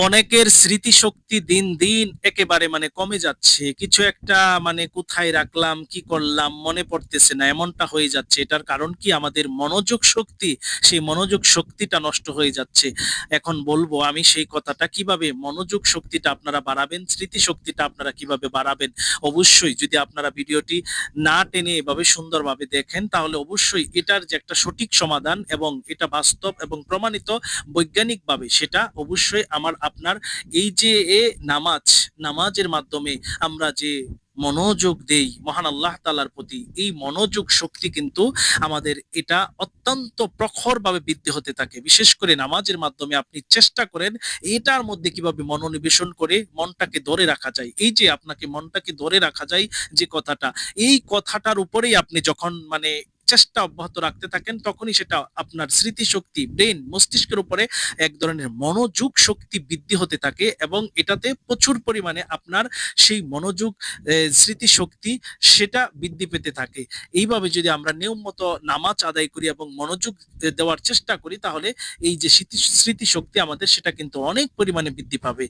অনেকের স্মৃতিশক্তি দিন দিন একেবারে কমে যাচ্ছে। কিছু একটা কোথায় রাখলাম, কি করলাম মনে পড়তেছে না, এমনটা হয়ে যাচ্ছে। এটার কারণ কি? আমাদের মনোযোগ শক্তি, সেই মনোযোগ শক্তিটা নষ্ট হয়ে যাচ্ছে। এখন বলবো আমি সেই কথাটা, কিভাবে মনোযোগ শক্তিটা আপনারা বাড়াবেন, স্মৃতি শক্তিটা আপনারা কিভাবে বাড়াবেন। অবশ্যই যদি আপনারা ভিডিওটি না টেনে এভাবে সুন্দরভাবে দেখেন, তাহলে অবশ্যই এটার যে একটা সঠিক সমাধান এবং এটা বাস্তব এবং প্রমাণিত বৈজ্ঞানিকভাবে, সেটা অবশ্যই আমার আপনার এই যে নামাজের মাধ্যমে আমরা যে মনোযোগ দেই মহান আল্লাহ তাআলার প্রতি, এই মনোযোগ শক্তি কিন্তু আমাদের এটা অত্যন্ত প্রখরভাবে বৃদ্ধি হতে থাকে। বিশেষ করে নামাজের মাধ্যমে আপনি চেষ্টা করেন এটার মধ্যে কিভাবে মনোনিবেশন করে মনটাকে ধরে রাখা যায়। এই যে আপনাকে মনটাকে ধরে রাখা যায় যে কথাটা, এই কথাটার উপরেই আপনি যখন চেষ্টা অব্যাহত রাখতে থাকেন, তখনই সেটা আপনার স্মৃতিশক্তি, ব্রেন, মস্তিষ্কের উপরে এক ধরনের মনোযোগ শক্তি বৃদ্ধি হতে থাকে এবং এটাতে প্রচুর পরিমাণে আপনার সেই মনোযোগ, স্মৃতিশক্তি, সেটা বৃদ্ধি পেতে থাকে। এইভাবে যদি আমরা নিয়ম মতো নামাজ আদায় করি এবং মনোযোগ দেওয়ার চেষ্টা করি, তাহলে এই যে স্মৃতিশক্তি আমাদের, সেটা কিন্তু অনেক পরিমাণে বৃদ্ধি পাবে।